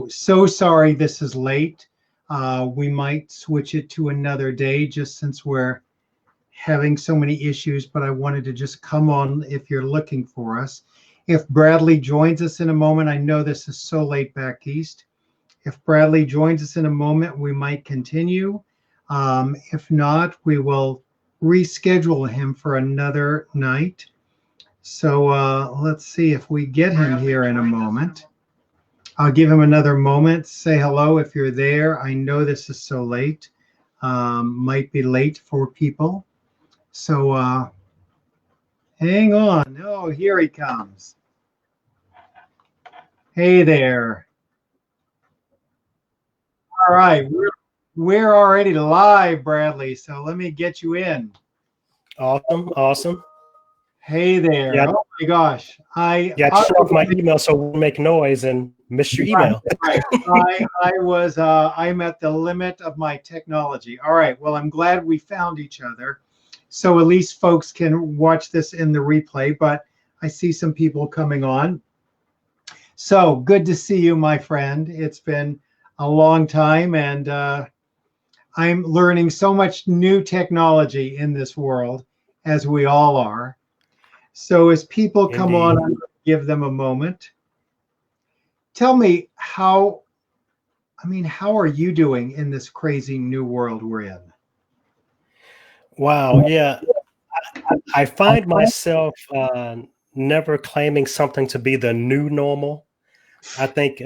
So sorry this is late. We might switch it to another day just since we're having so many issues, but I wanted to just come on if you're looking for us. If Bradley joins us in a moment, I know this is so late back east. If Bradley joins us in a moment, we might continue. If not, we will reschedule him for another night. So let's see if we get him here in a moment. I'll give him another moment. Say hello if you're there. I know this is so late. Might be late for people. So hang on. Oh, here he comes. Hey there. All right, we're already live, Bradley. So let me get you in. Awesome. Hey there. Yeah. Oh my gosh. I shut off my email so we make noise and miss your email. Right. I'm at the limit of my technology. All right. Well, I'm glad we found each other. So at least folks can watch this in the replay, but I see some people coming on. So good to see you, my friend. It's been a long time, and I'm learning so much new technology in this world, as we all are. So as people come on, I'm going to give them a moment. Tell me how are you doing in this crazy new world we're in? Wow. Yeah. I find myself never claiming something to be the new normal. I think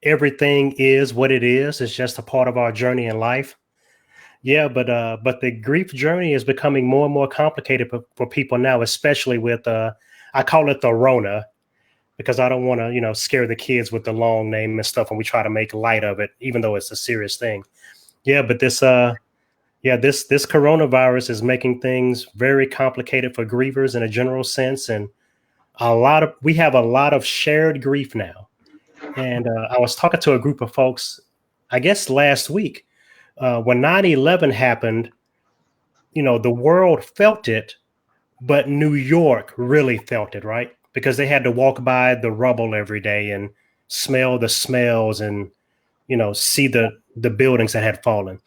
everything is what it is. It's just a part of our journey in life. Yeah, but the grief journey is becoming more and more complicated for people now, especially with I call it the Rona, because I don't want to, scare the kids with the long name and stuff, and we try to make light of it, even though it's a serious thing. Yeah, but this coronavirus is making things very complicated for grievers in a general sense, and we have a lot of shared grief now. And I was talking to a group of folks, I guess last week, when 9/11 happened. The world felt it, but New York really felt it, right? Because they had to walk by the rubble every day and smell the smells and, see the buildings that had fallen.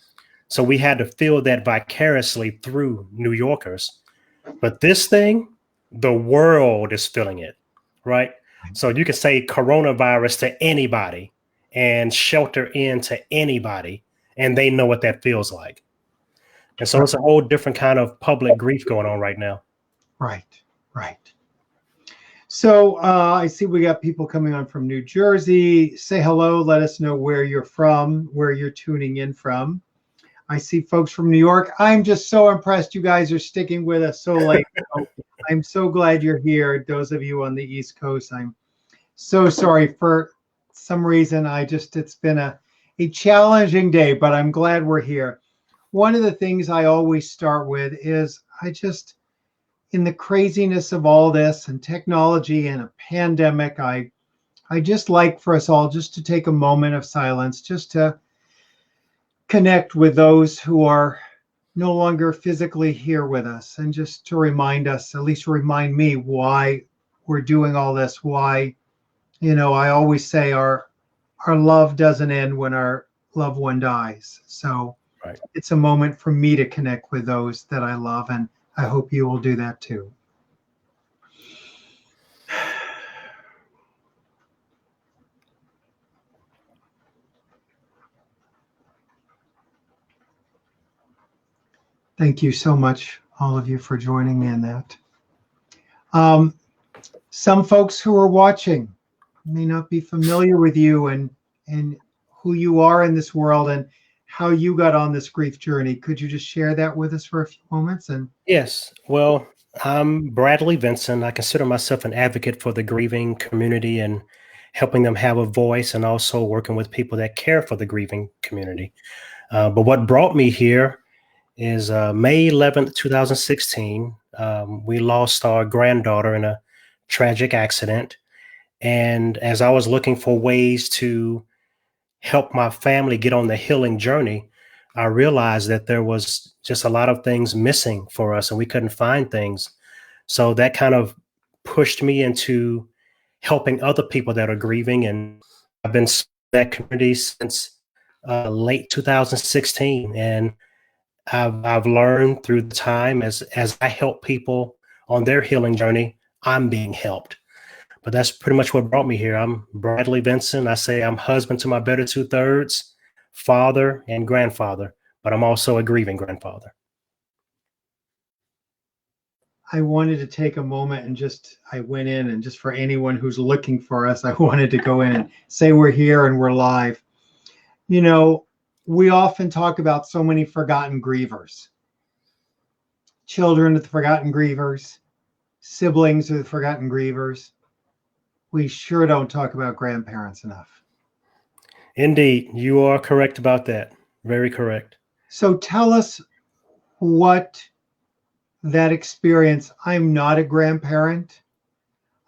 So we had to feel that vicariously through New Yorkers. But this thing, the world is feeling it, right? So you can say coronavirus to anybody and shelter in to anybody, and they know what that feels like. And so it's a whole different kind of public grief going on right now. Right. So I see we got people coming on from New Jersey. Say hello. Let us know where you're from, where you're tuning in from. I see folks from New York. I'm just so impressed you guys are sticking with us so late. I'm so glad you're here. Those of you on the East Coast, I'm so sorry for some reason. It's been a challenging day, but I'm glad we're here. One of the things I always start with is in the craziness of all this and technology and a pandemic, I just like for us all just to take a moment of silence, just to connect with those who are no longer physically here with us, and just to remind us, at least remind me, why we're doing all this. Why, I always say our love doesn't end when our loved one dies. So right. It's a moment for me to connect with those that I love, and I hope you will do that too. Thank you so much, all of you, for joining me in that. Some folks who are watching may not be familiar with you and who you are in this world and how you got on this grief journey. Could you just share that with us for a few moments? Yes. Well, I'm Bradley Vinson. I consider myself an advocate for the grieving community and helping them have a voice, and also working with people that care for the grieving community. But what brought me here is May 11th, 2016. We lost our granddaughter in a tragic accident. And as I was looking for ways to help my family get on the healing journey, I realized that there was just a lot of things missing for us and we couldn't find things. So that kind of pushed me into helping other people that are grieving. And I've been that community since late 2016, and I've learned through the time as I help people on their healing journey, I'm being helped. But that's pretty much what brought me here. I'm Bradley Vinson. I say I'm husband to my better 2/3, father and grandfather, but I'm also a grieving grandfather. I wanted to take a moment and I went in and just for anyone who's looking for us, I wanted to go in and say we're here and we're live. You know, we often talk about so many forgotten grievers. Children of the forgotten grievers, siblings of the forgotten grievers. We sure don't talk about grandparents enough. Indeed, you are correct about that. Very correct. So tell us what that experience. I'm not a grandparent.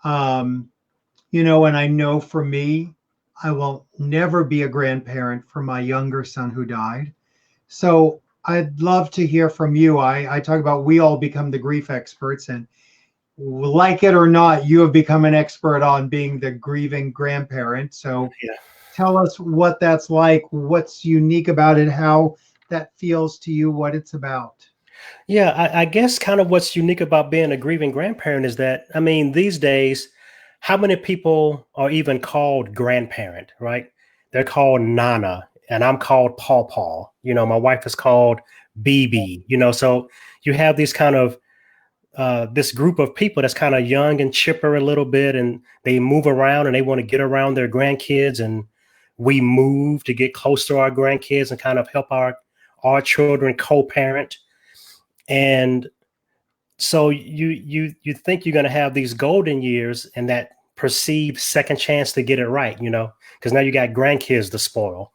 You know, and I know for me, I will never be a grandparent for my younger son who died. So I'd love to hear from you. I talk about we all become the grief experts, and like it or not, you have become an expert on being the grieving grandparent. So Yeah. tell us what that's like, what's unique about it, how that feels to you, what it's about. Yeah, I guess kind of what's unique about being a grieving grandparent is that, I mean, these days, how many people are even called grandparent, right? They're called Nana, and I'm called Paw. You know, my wife is called BB, you know, so you have these kind of this group of people that's kind of young and chipper a little bit, and they move around and they want to get around their grandkids, and we move to get close to our grandkids and kind of help our children co-parent. And so you think you're going to have these golden years and that perceived second chance to get it right, you know, because now you got grandkids to spoil,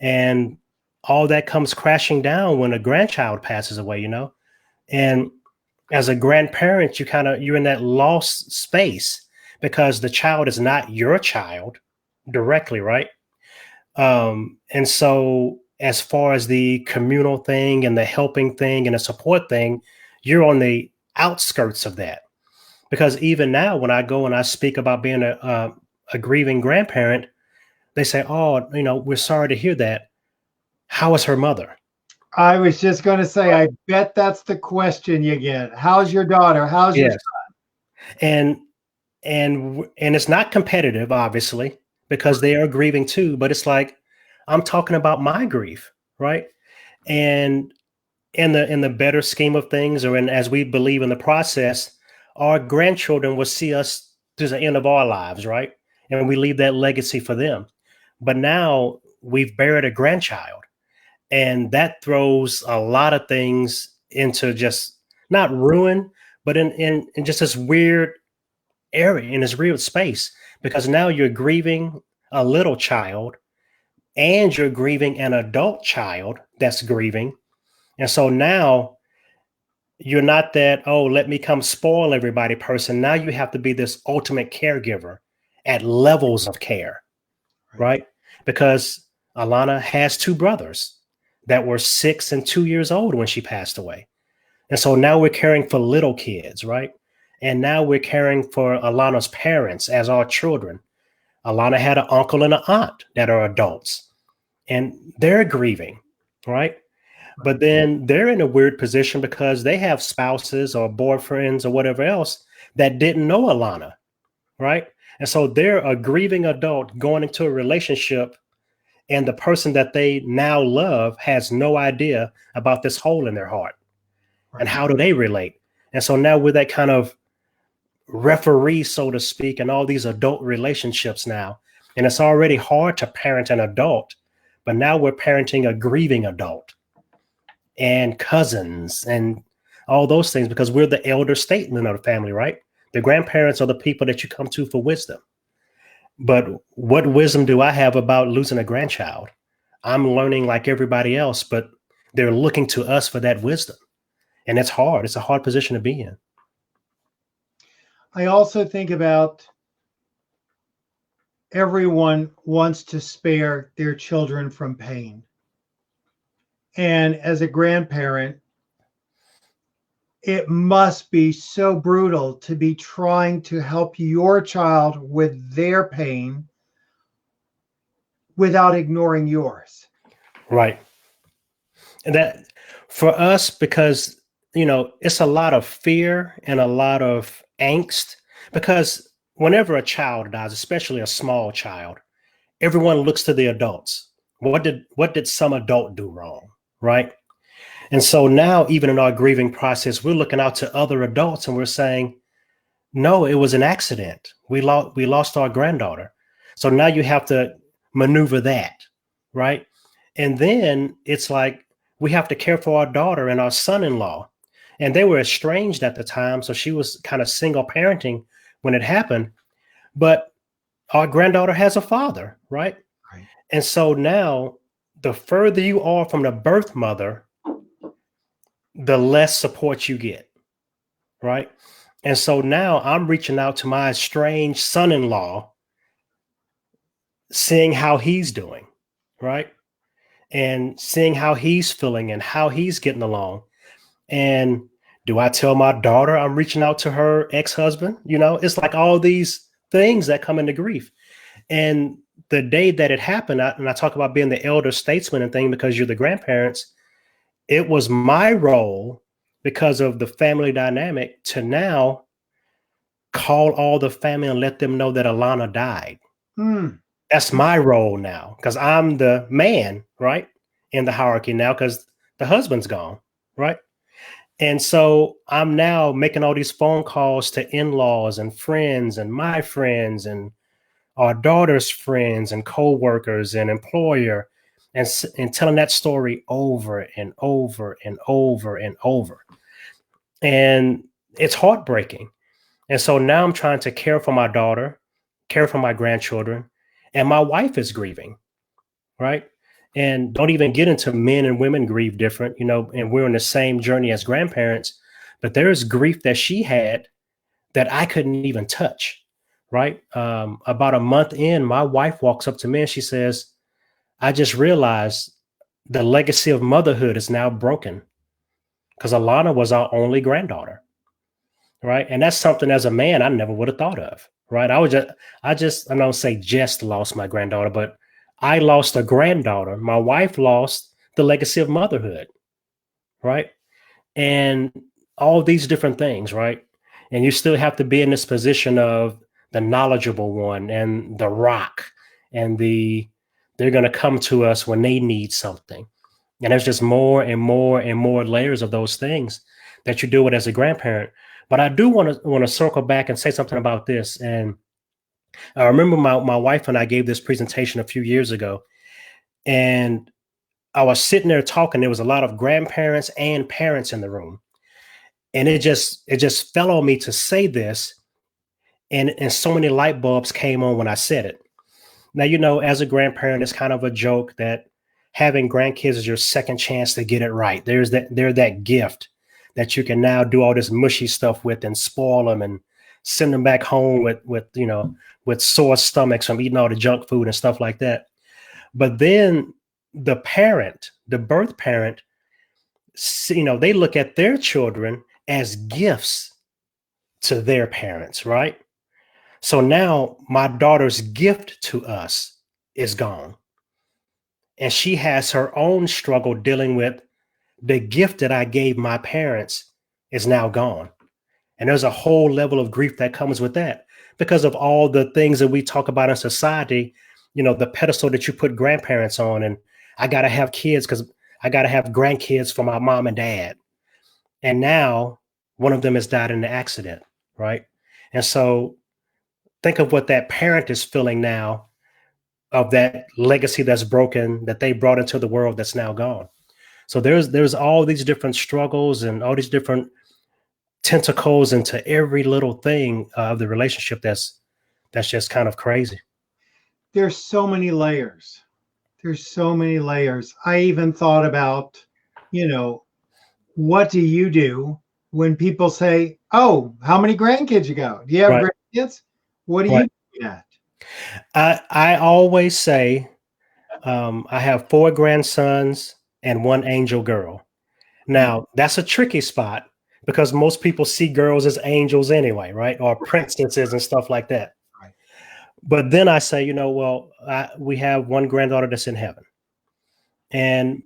and all that comes crashing down when a grandchild passes away, you know. And as a grandparent, you're in that lost space because the child is not your child directly, right? And so as far as the communal thing and the helping thing and the support thing, you're on the outskirts of that. Because even now, when I go and I speak about being a grieving grandparent, they say, "Oh, you know, we're sorry to hear that. How is her mother?" I was just going to say, I bet that's the question you get. How's your daughter? How's your Yes, and and it's not competitive, obviously, because they are grieving too. But it's like I'm talking about my grief, right? And in the better scheme of things, or in as we believe in the process, our grandchildren will see us to the end of our lives, right? And we leave that legacy for them. But now we've buried a grandchild, and that throws a lot of things into just not ruin, but in just this weird area, in this weird space, because now you're grieving a little child and you're grieving an adult child that's grieving. And so now you're not that, oh, let me come spoil everybody person. Now you have to be this ultimate caregiver at levels of care, right? Because Alana has two brothers that were 6 and 2 years old when she passed away. And so now we're caring for little kids, right? And now we're caring for Alana's parents as our children. Alana had an uncle and an aunt that are adults, and they're grieving, right? But then they're in a weird position because they have spouses or boyfriends or whatever else that didn't know Alana, right? And so they're a grieving adult going into a relationship, and the person that they now love has no idea about this hole in their heart. Right. And how do they relate? And so now with that kind of referee, so to speak, and all these adult relationships now, and it's already hard to parent an adult, but now we're parenting a grieving adult and cousins and all those things because we're the elder statesman of the family, right? The grandparents are the people that you come to for wisdom. But what wisdom do I have about losing a grandchild? I'm learning like everybody else, but they're looking to us for that wisdom. And it's hard. It's a hard position to be in. I also think about everyone wants to spare their children from pain. And as a grandparent, it must be so brutal to be trying to help your child with their pain without ignoring yours. Right. And that for us, because, it's a lot of fear and a lot of angst, because whenever a child dies, especially a small child, everyone looks to the adults. What did some adult do wrong? Right. And so now, even in our grieving process, we're looking out to other adults and we're saying, no, it was an accident. We lost our granddaughter. So now you have to maneuver that, right? And then it's like we have to care for our daughter and our son-in-law. And they were estranged at the time, so she was kind of single parenting when it happened. But our granddaughter has a father, right? Right. And so now the further you are from the birth mother, the less support you get, right? And so now I'm reaching out to my estranged son-in-law, seeing how he's doing, right? And seeing how he's feeling and how he's getting along. And do I tell my daughter I'm reaching out to her ex-husband? It's like all these things that come into grief. And the day that it happened, and I talk about being the elder statesman and thing because you're the grandparents, it was my role because of the family dynamic to now call all the family and let them know that Alana died. That's my role now because I'm the man, right, in the hierarchy now because the husband's gone, right? And so I'm now making all these phone calls to in-laws and friends and my friends and our daughter's friends and co-workers and employer and telling that story over and over and over and over. And it's heartbreaking. And so now I'm trying to care for my daughter, care for my grandchildren, and my wife is grieving, right? And don't even get into men and women grieve different, and we're on the same journey as grandparents, but there is grief that she had that I couldn't even touch, right? About a month in, my wife walks up to me and she says, I just realized the legacy of motherhood is now broken because Alana was our only granddaughter. Right. And that's something as a man, I never would have thought of. Right. I don't say just lost my granddaughter, but I lost a granddaughter. My wife lost the legacy of motherhood. Right. And all these different things. Right. And you still have to be in this position of the knowledgeable one and the rock and they're going to come to us when they need something. And there's just more and more and more layers of those things that you deal with as a grandparent. But I do want to circle back and say something about this. And I remember my wife and I gave this presentation a few years ago, and I was sitting there talking. There was a lot of grandparents and parents in the room, and it just fell on me to say this, and so many light bulbs came on when I said it. Now, as a grandparent, it's kind of a joke that having grandkids is your second chance to get it right. They're that gift that you can now do all this mushy stuff with and spoil them and send them back home with sore stomachs from eating all the junk food and stuff like that. But then the birth parent, they look at their children as gifts to their parents, right? So now my daughter's gift to us is gone. And she has her own struggle dealing with the gift that I gave my parents is now gone. And there's a whole level of grief that comes with that because of all the things that we talk about in society, the pedestal that you put grandparents on. And I got to have kids because I got to have grandkids for my mom and dad. And now one of them has died in an accident, right? And so think of what that parent is feeling now of that legacy that's broken that they brought into the world that's now gone. So there's all these different struggles and all these different tentacles into every little thing of the relationship that's just kind of crazy. There's so many layers. I even thought about, what do you do when people say, oh, how many grandkids you got? Do you have grandkids? What do you do at? I always say I have 4 grandsons and 1 angel girl. Now, that's a tricky spot because most people see girls as angels anyway, right? Or princesses and stuff like that. Right. But then I say, well, we have one granddaughter that's in heaven. And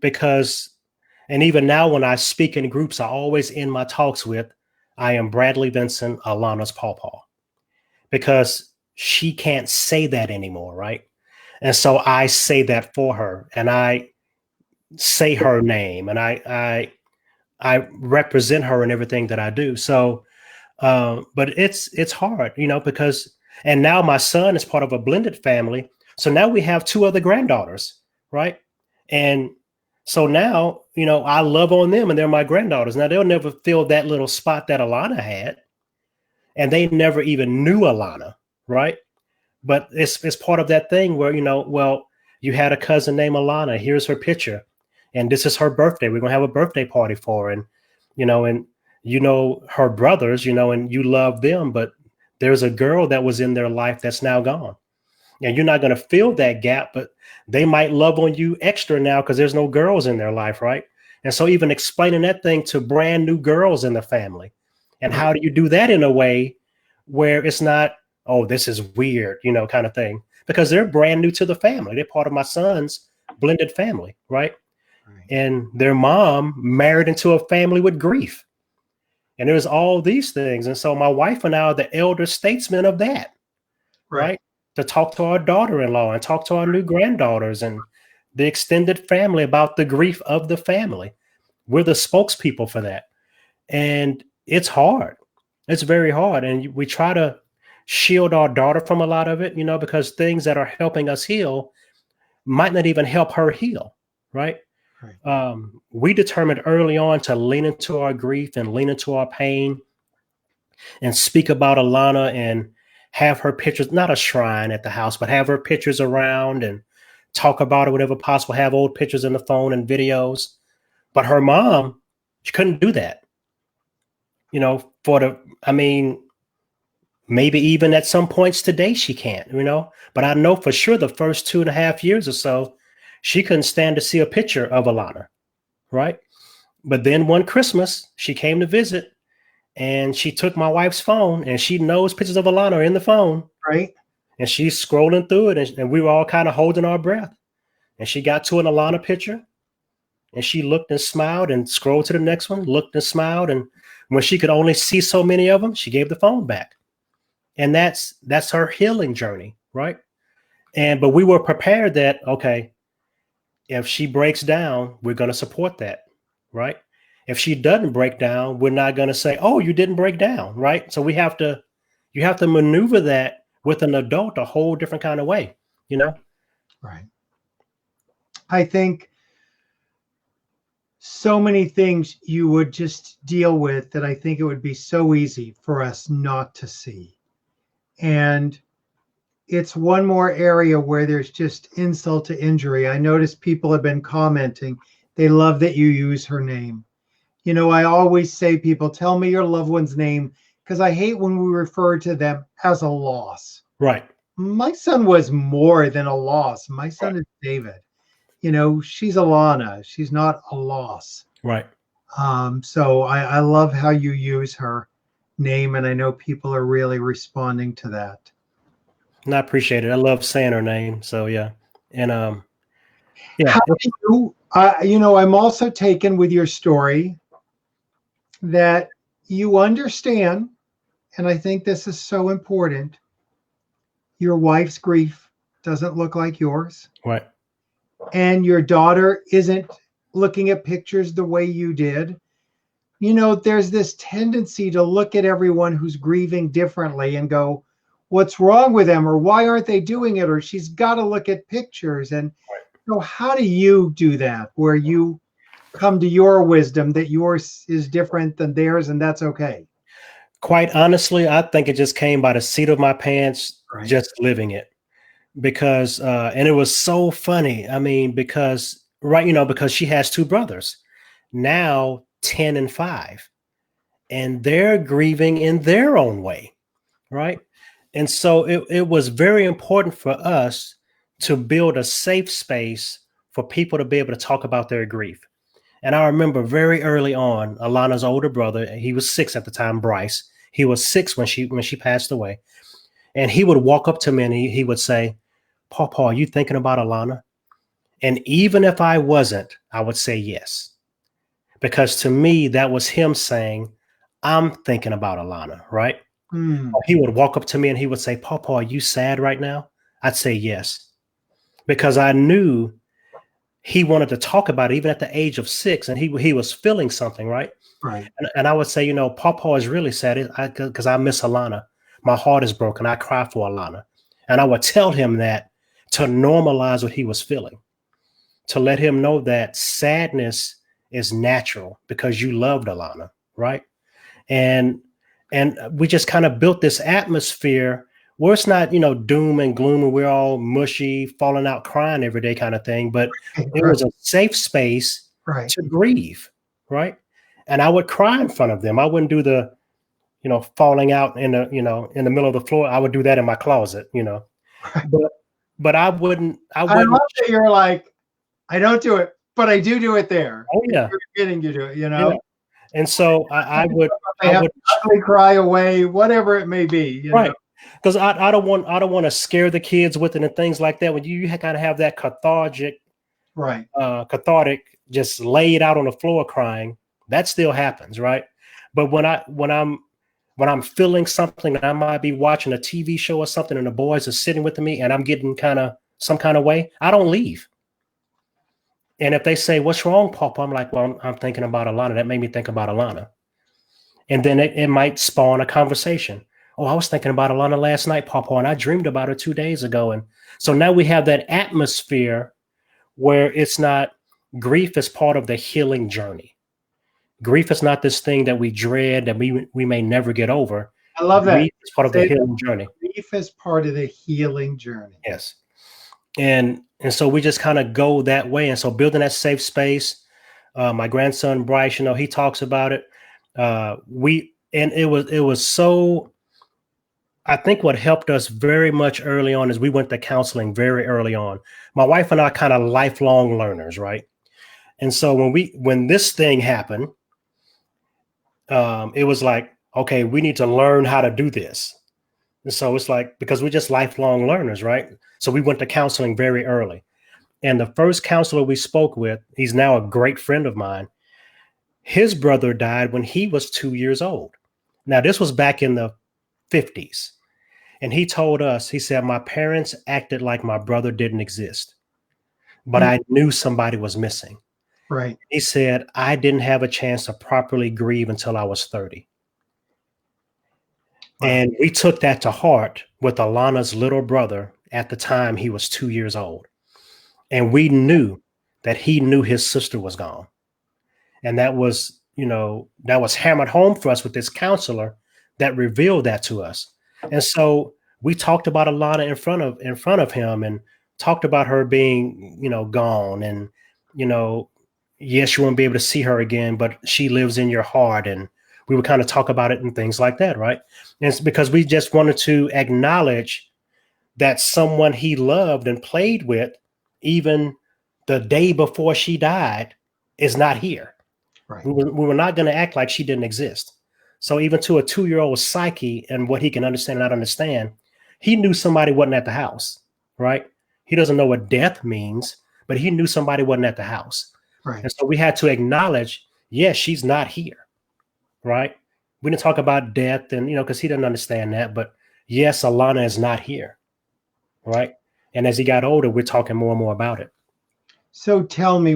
even now when I speak in groups, I always end my talks with, I am Bradley Vinson, Alana's pawpaw, because she can't say that anymore, right? And so I say that for her, and I say her name, and I represent her in everything that I do. So, but it's hard, because, and now my son is part of a blended family. So now we have two other granddaughters, right? And so now, I love on them and they're my granddaughters. Now they'll never fill that little spot that Alana had. And they never even knew Alana, right? But it's part of that thing where, well, you had a cousin named Alana. Here's her picture. And this is her birthday. We're going to have a birthday party for her. And, her brothers, and you love them. But there's a girl that was in their life that's now gone. And you're not going to fill that gap, but they might love on you extra now because there's no girls in their life, right? And so even explaining that thing to brand new girls in the family. And how do you do that in a way where it's not, oh, this is weird, kind of thing, because they're brand new to the family. They're part of my son's blended family, right? And their mom married into a family with grief. And there's all these things. And so my wife and I are the elder statesmen of that, right? To talk to our daughter-in-law and talk to our new granddaughters and the extended family about the grief of the family. We're the spokespeople for that. And it's hard. It's very hard. And we try to shield our daughter from a lot of it, because things that are helping us heal might not even help her heal, right? We determined early on to lean into our grief and lean into our pain and speak about Alana and have her pictures, not a shrine at the house, but have her pictures around and talk about it, whatever possible, have old pictures in the phone and videos. But her mom, she couldn't do that. Maybe even at some points today she can't, but I know for sure the first 2.5 years or so, she couldn't stand to see a picture of Alana, right? But then one Christmas, she came to visit and she took my wife's phone and she knows pictures of Alana in the phone. Right. And she's scrolling through it and we were all kind of holding our breath. And she got to an Alana picture and she looked and smiled and scrolled to the next one, looked and smiled. And when she could only see so many of them, she gave the phone back. And that's her healing journey, right? But we were prepared that, okay, if she breaks down, we're going to support that, right? If she doesn't break down, we're not going to say, oh, you didn't break down, right? So you have to maneuver that with an adult a whole different kind of way, Right. I think so many things you would just deal with that I think it would be so easy for us not to see. And it's one more area where there's just insult to injury. I noticed people have been commenting. They love that you use her name. I always say, people, tell me your loved one's name, because I hate when we refer to them as a loss. Right. My son was more than a loss. My son is David. She's Alana. She's not a loss. Right. So I love how you use her name, and I know people are really responding to that. And I appreciate it. I love saying her name. So yeah. And yeah. How do you, I'm also taken with your story that you understand, and I think this is so important. Your wife's grief doesn't look like yours. Right. And your daughter isn't looking at pictures the way you did. There's this tendency to look at everyone who's grieving differently and go, what's wrong with them? Or why aren't they doing it? Or she's got to look at pictures. And how do you do that, where you come to your wisdom that yours is different than theirs, and that's okay? Quite honestly, I think it just came by the seat of my pants, just living it. Because, and it was so funny. I mean, because she has two brothers, now 10 and 5, and they're grieving in their own way. Right. And so it was very important for us to build a safe space for people to be able to talk about their grief. And I remember very early on, Alana's older brother, he was 6 at the time, Bryce. He was 6 when she passed away. And he would walk up to me and he would say, Papa, are you thinking about Alana? And even if I wasn't, I would say yes. Because to me, that was him saying, I'm thinking about Alana, right? Or he would walk up to me and he would say, Papa, are you sad right now? I'd say yes. Because I knew he wanted to talk about it even at the age of 6, and he was feeling something, right? Right. And I would say, Papa is really sad because I miss Alana. My heart is broken. I cry for Alana. And I would tell him that to normalize what he was feeling, to let him know that sadness is natural because you loved Alana, right? And we just kind of built this atmosphere where it's not, doom and gloom and we're all mushy, falling out, crying every day kind of thing, but it was a safe space to grieve, right? And I would cry in front of them. I wouldn't do the, falling out in the middle of the floor. I would do that in my closet, but I wouldn't. I love that you're like, I don't do it, but I do it there. Oh yeah, you're getting you do it, Yeah. And so I would cry away, whatever it may be, right? Because I don't want to scare the kids with it and things like that. When you kind of have that cathartic, just laid out on the floor crying, that still happens, right? But when I'm feeling something, I might be watching a TV show or something, and the boys are sitting with me, and I'm getting some kind of way, I don't leave. And if they say, "What's wrong, Papa?" I'm like, "Well, I'm thinking about Alana." That made me think about Alana. And then it might spawn a conversation. "Oh, I was thinking about Alana last night, Papa, and I dreamed about her 2 days ago." And so now we have that atmosphere where it's not, grief is part of the healing journey. Grief is not this thing that we dread that we may never get over. I love that. Grief is part of the healing journey. Grief is part of the healing journey. Yes. And so we just kind of go that way. And so building that safe space, my grandson, Bryce, he talks about it. It was so, I think what helped us very much early on is we went to counseling very early on. My wife and I are kind of lifelong learners, right? And so when this thing happened, it was like, okay, we need to learn how to do this. And so it's like, because we're just lifelong learners, right? So we went to counseling very early. And the first counselor we spoke with, he's now a great friend of mine. His brother died when he was 2 years old. Now, this was back in the 50s. And he told us, he said, my parents acted like my brother didn't exist, but I knew somebody was missing. Right. He said, I didn't have a chance to properly grieve until I was 30. Wow. And we took that to heart with Alana's little brother. At the time, he was 2 years old. And we knew that he knew his sister was gone. And that was, that was hammered home for us with this counselor that revealed that to us. And so we talked about Alana in front of him and talked about her being, gone. And, yes, you won't be able to see her again, but she lives in your heart. And we would kind of talk about it and things like that, right? And it's because we just wanted to acknowledge that someone he loved and played with, even the day before she died, is not here. Right. We were not going to act like she didn't exist. So even to a 2-year-old psyche and what he can understand and not understand, he knew somebody wasn't at the house, right? He doesn't know what death means, but he knew somebody wasn't at the house. Right. And so we had to acknowledge, yes, she's not here, right? We didn't talk about death and, because he didn't understand that, but yes, Alana is not here, right? And as he got older, we're talking more and more about it. So tell me,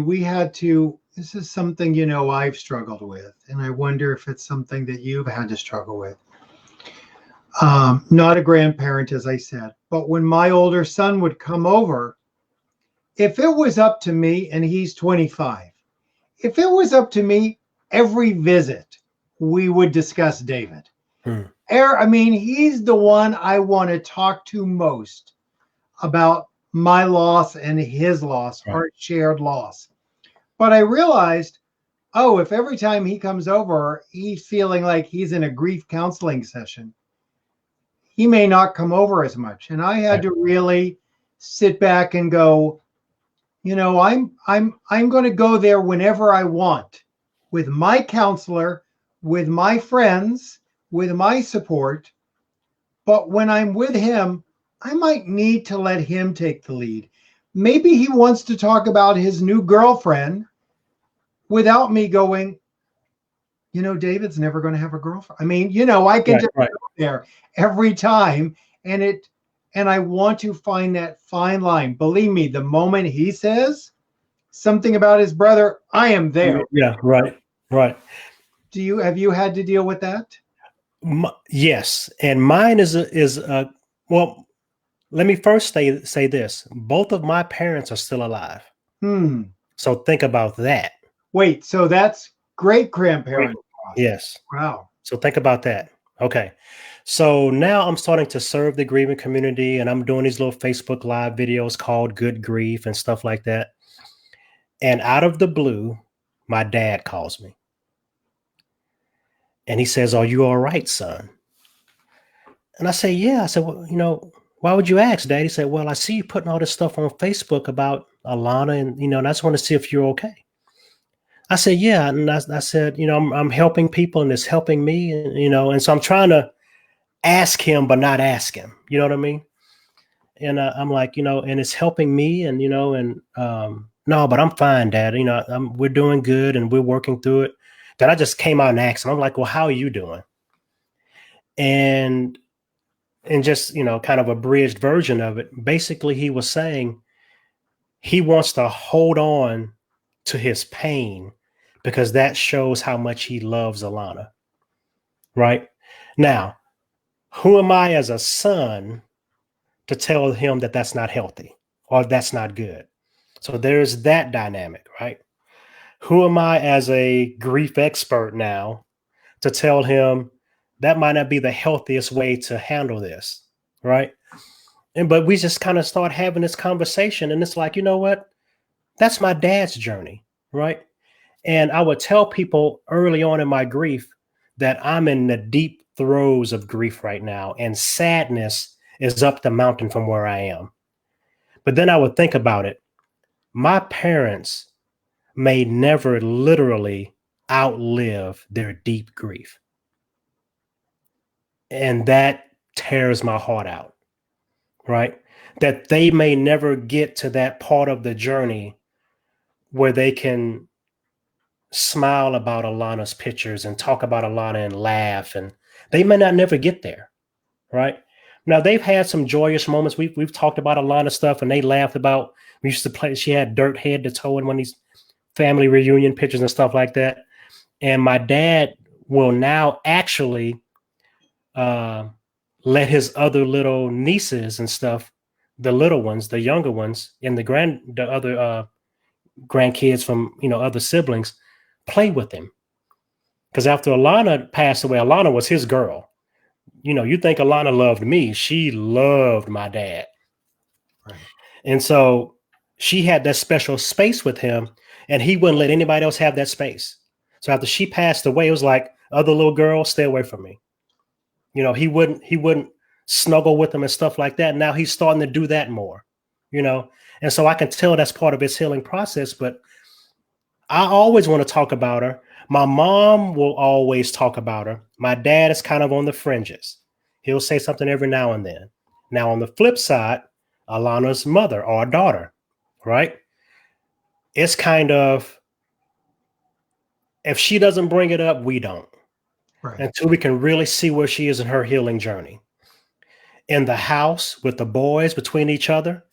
this is something, I've struggled with, and I wonder if it's something that you've had to struggle with. Not a grandparent, as I said, but when my older son would come over, if it was up to me, and he's 25, if it was up to me, every visit, we would discuss David. He's the one I want to talk to most about my loss and his loss, right, our shared loss. But I realized, if every time he comes over, he's feeling like he's in a grief counseling session, he may not come over as much. And I had to really sit back and go, I'm going to go there whenever I want, with my counselor, with my friends, with my support. But when I'm with him, I might need to let him take the lead. Maybe he wants to talk about his new girlfriend without me going, David's never going to have a girlfriend. I mean, I can just go there every time. And I want to find that fine line. Believe me, the moment he says something about his brother, I am there. Yeah, right. Have you had to deal with that? Yes. And mine is well, let me first say this. Both of my parents are still alive. So think about that. Wait, so that's great grandparent. Yes. Wow. So think about that. Okay. So now I'm starting to serve the grieving community, and I'm doing these little Facebook Live videos called Good Grief and stuff like that. And out of the blue, my dad calls me. And he says, "Are you all right, son?" And I say, "Yeah." I said, "Well, why would you ask, Dad?" He said, "Well, I see you putting all this stuff on Facebook about Alana, and I just want to see if you're okay." I said, "Yeah." And I said, I'm helping people and it's helping me, and so I'm trying to ask him, but not ask him. You know what I mean? And I'm like, and it's helping me, and no, but I'm fine, Dad. We're doing good and we're working through it. Then I just came out and asked him. I'm like, "Well, how are you doing?" And just kind of a abridged version of it. Basically, he was saying he wants to hold on to his pain because that shows how much he loves Alana. Right now, who am I as a son to tell him that that's not healthy or that's not good? So there's that dynamic, right? Who am I as a grief expert now to tell him that might not be the healthiest way to handle this, right? But we just kind of start having this conversation, and it's like, you know what? That's my dad's journey, right? And I would tell people early on in my grief that I'm in the deep throes of grief right now, and sadness is up the mountain from where I am. But then I would think about it. My parents may never literally outlive their deep grief. And that tears my heart out, right? That they may never get to that part of the journey where they can smile about Alana's pictures and talk about Alana and laugh. And they may not never get there, right? Now, they've had some joyous moments. We've talked about Alana stuff, and they laughed about, we used to play, she had dirt head to toe in one of these family reunion pictures and stuff like that. And my dad will now actually let his other little nieces and stuff, the little ones, the younger ones, and the other grandkids from other siblings, play with him. Because after Alana passed away, Alana was his girl. You think Alana loved me? She loved my dad, right. And so she had that special space with him, and he wouldn't let anybody else have that space. So after she passed away, it was like, other little girls, stay away from me. He wouldn't snuggle with them and stuff like that. Now he's starting to do that more, and so I can tell that's part of his healing process. But I always want to talk about her. My mom will always talk about her. My dad is kind of on the fringes. He'll say something every now and then. Now, on the flip side, Alana's mother or daughter, right? It's kind of, if she doesn't bring it up, we don't. Right. Until we can really see where she is in her healing journey. In the house with the boys between each other,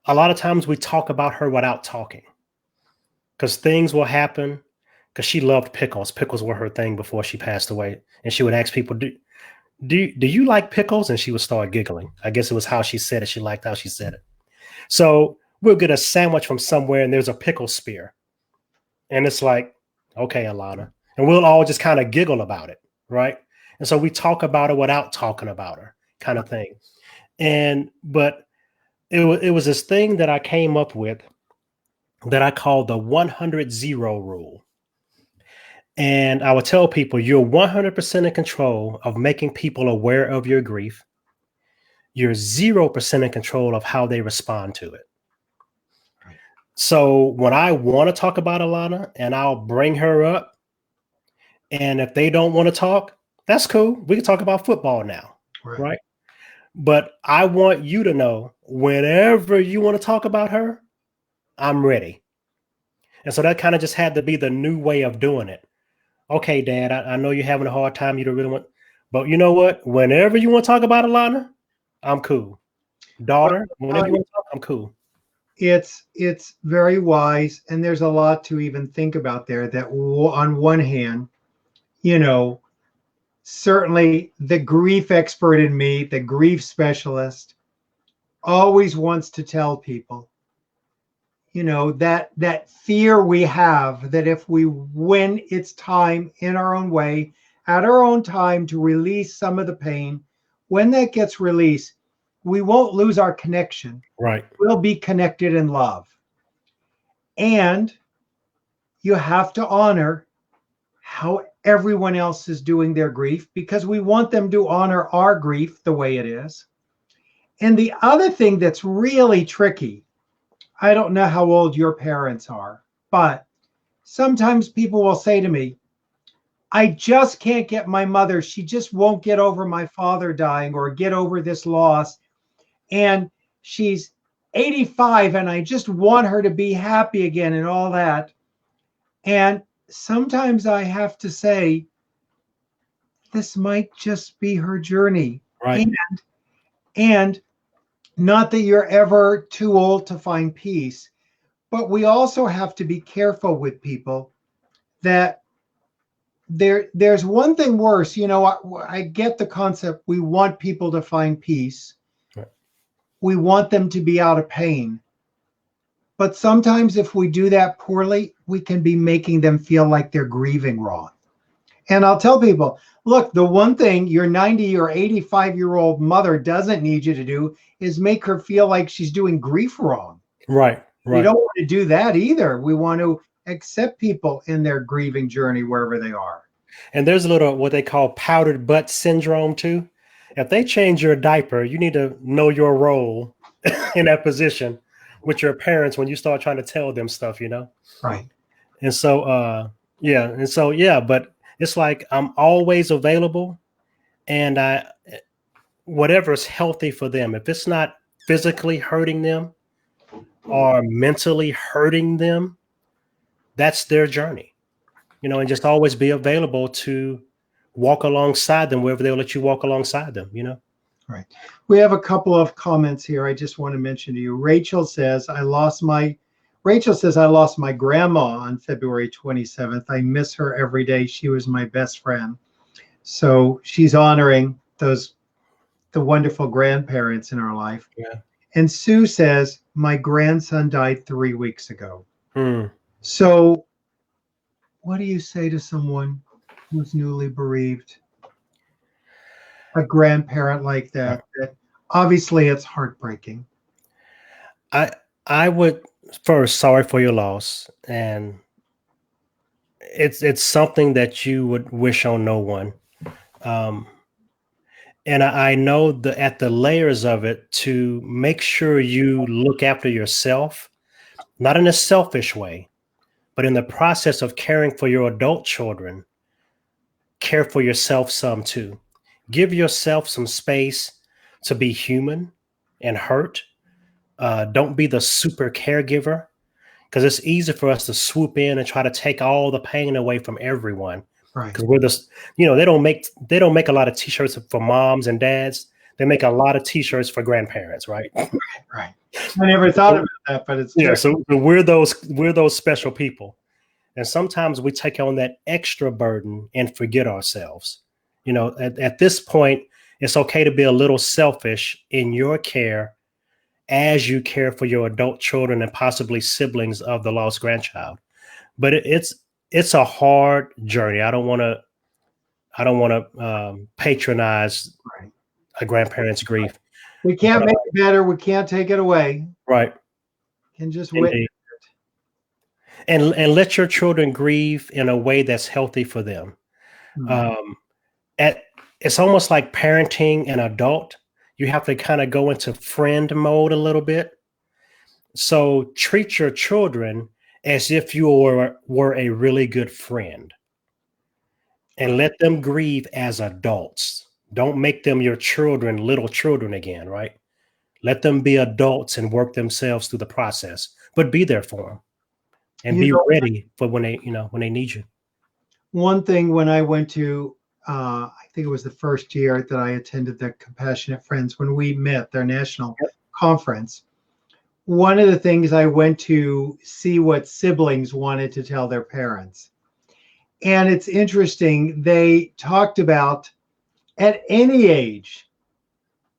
a lot of times we talk about her without talking. Because things will happen, because she loved pickles. Pickles were her thing before she passed away. And she would ask people, do you like pickles? And she would start giggling. I guess it was how she said it. She liked how she said it. So we'll get a sandwich from somewhere and there's a pickle spear. And it's like, okay, Alana. And we'll all just kind of giggle about it, right? And so we talk about her without talking about her, kind of thing. But it was this thing that I came up with that I call the 100-0 rule. And I would tell people, you're 100% in control of making people aware of your grief. You're 0% in control of how they respond to it. Right. So when I want to talk about Alana, and I'll bring her up, and if they don't want to talk, that's cool. We can talk about football now. right? But I want you to know whenever you want to talk about her, I'm ready. And so that kind of just had to be the new way of doing it. Okay, Dad, I know you're having a hard time. You don't really want, but you know what? Whenever you want to talk about Alana, I'm cool. Daughter, whenever you want to talk, I'm cool. It's very wise, and there's a lot to even think about there. That on one hand, you know, certainly the grief expert in me, the grief specialist, always wants to tell people, that fear we have that if we, when it's time in our own way, at our own time to release some of the pain, when that gets released, we won't lose our connection. Right. We'll be connected in love. And you have to honor how everyone else is doing their grief, because we want them to honor our grief the way it is. And the other thing that's really tricky, I don't know how old your parents are, but sometimes people will say to me, I just can't get my mother. She just won't get over my father dying or get over this loss. And she's 85 and I just want her to be happy again and all that. And sometimes I have to say, this might just be her journey. Right. And not that you're ever too old to find peace, but we also have to be careful with people that there's one thing worse. I get the concept. We want people to find peace. Right. We want them to be out of pain. But sometimes if we do that poorly, we can be making them feel like they're grieving wrong. And I'll tell people, look, the one thing your 90 or 85-year-old mother doesn't need you to do is make her feel like she's doing grief wrong. Right. We don't want to do that either. We want to accept people in their grieving journey wherever they are. And there's a little what they call powdered butt syndrome too. If they change your diaper, you need to know your role in that position with your parents when you start trying to tell them stuff, Right. And so but it's like I'm always available, and whatever is healthy for them. If it's not physically hurting them or mentally hurting them, that's their journey, and just always be available to walk alongside them wherever they'll let you walk alongside them, Right. We have a couple of comments here I just want to mention to you. Rachel says, I lost my grandma on February 27th. I miss her every day. She was my best friend. So she's honoring the wonderful grandparents in our life. Yeah. And Sue says, my grandson died 3 weeks ago. Hmm. So what do you say to someone who's newly bereaved? A grandparent like that obviously it's heartbreaking. I would first, sorry for your loss, and it's something that you would wish on no one. And I know at the layers of it to make sure you look after yourself, not in a selfish way, but in the process of caring for your adult children, care for yourself some too. Give yourself some space to be human and hurt. Don't be the super caregiver, because it's easy for us to swoop in and try to take all the pain away from everyone. Right. Because they don't make a lot of t-shirts for moms and dads. They make a lot of t-shirts for grandparents, right? Right. I never thought about that, but it's true. So we're those special people. And sometimes we take on that extra burden and forget ourselves. At this point, it's okay to be a little selfish in your care as you care for your adult children and possibly siblings of the lost grandchild. But it's a hard journey. I don't want to patronize a grandparent's grief. We can't make it better. We can't take it away. Right. We can just witness it. And let your children grieve in a way that's healthy for them. Mm-hmm. It's almost like parenting an adult. You have to kind of go into friend mode a little bit. So treat your children as if you were a really good friend, and let them grieve as adults. Don't make them your children, little children again, right? Let them be adults and work themselves through the process, but be there for them and You be know, ready for when they need you. one thing when I went to, I think it was the first year that I attended the Compassionate Friends, when we met their national conference, one of the things I went to see what siblings wanted to tell their parents. And it's interesting, they talked about at any age,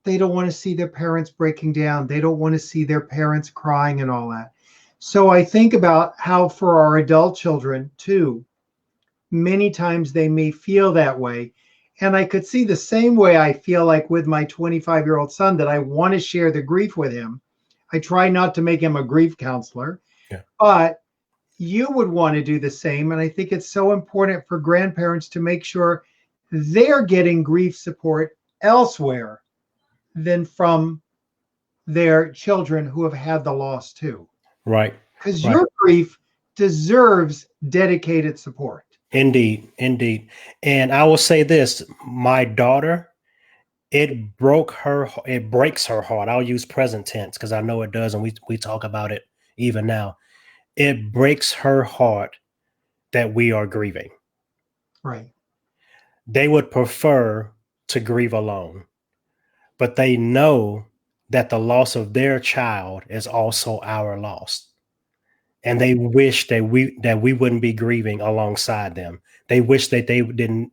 they don't want to see their parents breaking down. They don't want to see their parents crying and all that. So I think about how for our adult children too, many times they may feel that way. And I could see the same way I feel like with my 25-year-old son, that I want to share the grief with him. I try not to make him a grief counselor, but you would want to do the same. And I think it's so important for grandparents to make sure they're getting grief support elsewhere than from their children who have had the loss too. Right. Because your grief deserves dedicated support. Indeed. Indeed. And I will say this, my daughter, it breaks her heart. I'll use present tense because I know it does. And we talk about it even now. It breaks her heart that we are grieving. Right. They would prefer to grieve alone, but they know that the loss of their child is also our loss. And they wish that we wouldn't be grieving alongside them. They wish that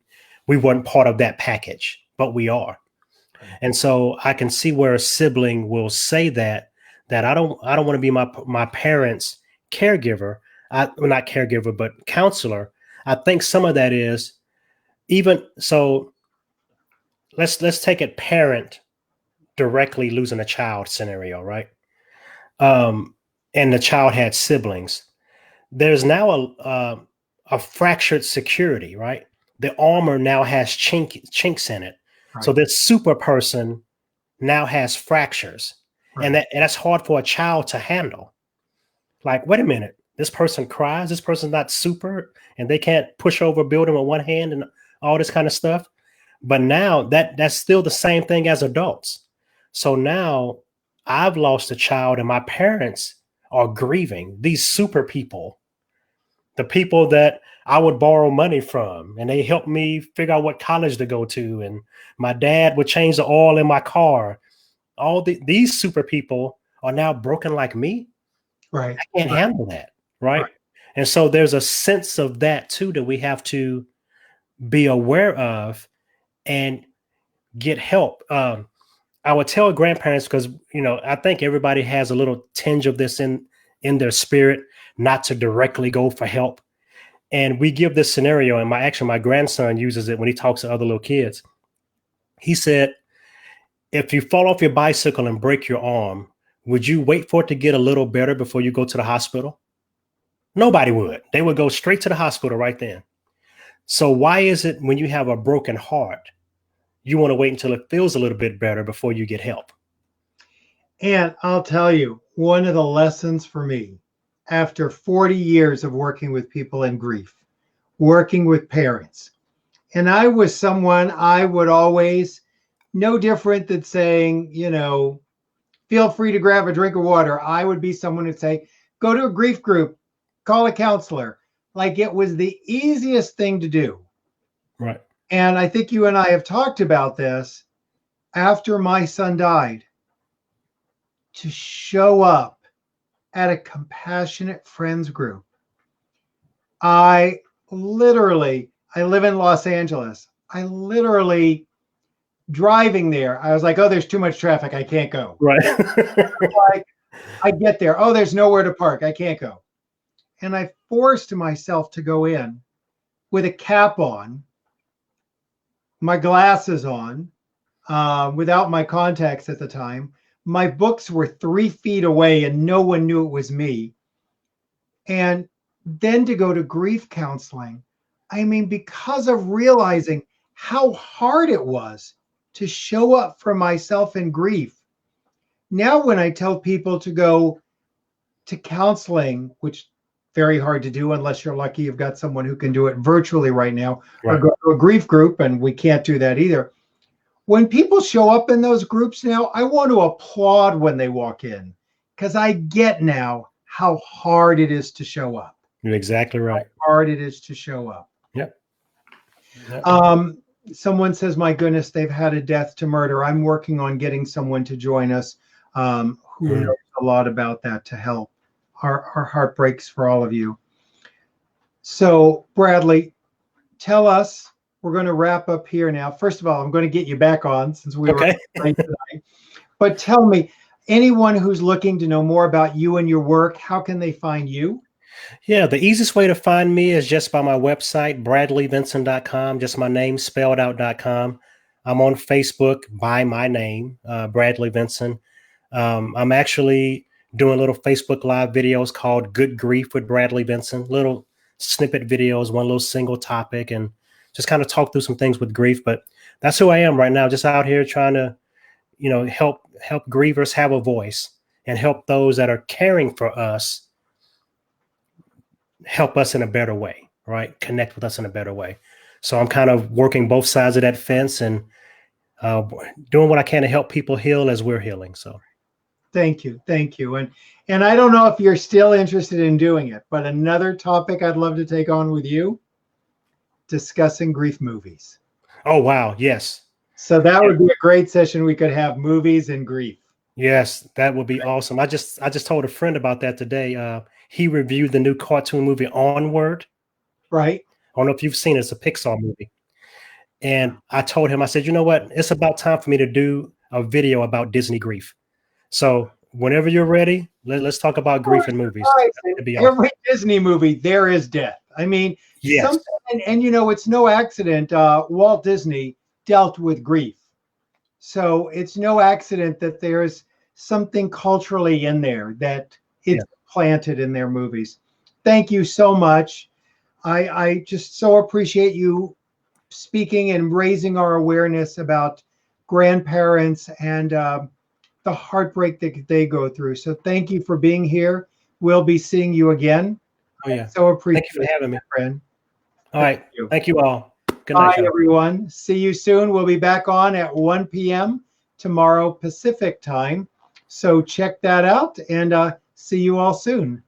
we weren't part of that package, but we are. And so I can see where a sibling will say that I don't want to be my parents' caregiver. Not caregiver, but counselor. I think some of that is even so. Let's take it parent directly losing a child scenario, right? And the child had siblings. There's now a fractured security, right? The armor now has chinks in it. Right. So this super person now has fractures. Right. And that's hard for a child to handle. Like, wait a minute, this person cries, this person's not super, and they can't push over a building with one hand and all this kind of stuff. But now that's still the same thing as adults. So now I've lost a child and my parents are grieving. These super people, the people that I would borrow money from, and they helped me figure out what college to go to. And my dad would change the oil in my car. These super people are now broken like me. Right. I can't handle that. Right. And so there's a sense of that too, that we have to be aware of and get help. I would tell grandparents, because, I think everybody has a little tinge of this in their spirit, not to directly go for help. And we give this scenario, and my grandson uses it when he talks to other little kids. He said, if you fall off your bicycle and break your arm, would you wait for it to get a little better before you go to the hospital? Nobody would. They would go straight to the hospital right then. So why is it when you have a broken heart, you want to wait until it feels a little bit better before you get help? And I'll tell you, one of the lessons for me, after 40 years of working with people in grief, working with parents, and I was someone I would always, no different than saying, feel free to grab a drink of water. I would be someone who'd say, go to a grief group, call a counselor. Like, it was the easiest thing to do. Right. And I think you and I have talked about this. After my son died, to show up at a Compassionate Friends group, I live in Los Angeles. I literally, driving there, I was like, oh, there's too much traffic. I can't go. Right. Like, I get there. Oh, there's nowhere to park. I can't go. And I forced myself to go in with a cap on, my glasses on, without my contacts at the time. My books were 3 feet away and no one knew it was me. And then to go to grief counseling, because of realizing how hard it was to show up for myself in grief. Now, when I tell people to go to counseling, which very hard to do unless you're lucky you've got someone who can do it virtually right now, or go to a grief group, and we can't do that either. when people show up in those groups now, I want to applaud when they walk in, because I get now how hard it is to show up. You're exactly right. How hard it is to show up. Yep. Yep. Someone says, my goodness, they've had a death to murder. I'm working on getting someone to join us who knows a lot about that to help. Our heart breaks for all of you. So, Bradley, tell us, we're going to wrap up here now. First of all, I'm going to get you back on since we were late tonight. But tell me, anyone who's looking to know more about you and your work, how can they find you? Yeah, the easiest way to find me is just by my website, bradleyvinson.com, just my name spelled out.com. I'm on Facebook by my name, Bradley Vinson. I'm actually doing little Facebook Live videos called Good Grief with Bradley Vinson, little snippet videos, one little single topic, and just kind of talk through some things with grief. But that's who I am right now, just out here trying to, help grievers have a voice and help those that are caring for us help us in a better way, right? Connect with us in a better way. So I'm kind of working both sides of that fence and doing what I can to help people heal as we're healing. So thank you. And I don't know if you're still interested in doing it, but another topic I'd love to take on with you, discussing grief movies. Oh, wow. Yes. So that would be a great session. We could have movies and grief. Yes, that would be awesome. I just told a friend about that today. He reviewed the new cartoon movie Onward. Right. I don't know if you've seen it. It's a Pixar movie. And I told him, I said, you know what? It's about time for me to do a video about Disney grief. So whenever you're ready, let's talk about grief in movies. Every Disney movie, there is death. I mean, yes. And it's no accident. Walt Disney dealt with grief. So it's no accident that there's something culturally in there that it's planted in their movies. Thank you so much. I just so appreciate you speaking and raising our awareness about grandparents and the heartbreak that they go through. So thank you for being here. We'll be seeing you again. Oh, yeah. So appreciate Thank you for having me, friend. All right. Thank you all. Good night. Bye, everyone. See you soon. We'll be back on at 1 p.m. tomorrow Pacific time. So check that out and see you all soon.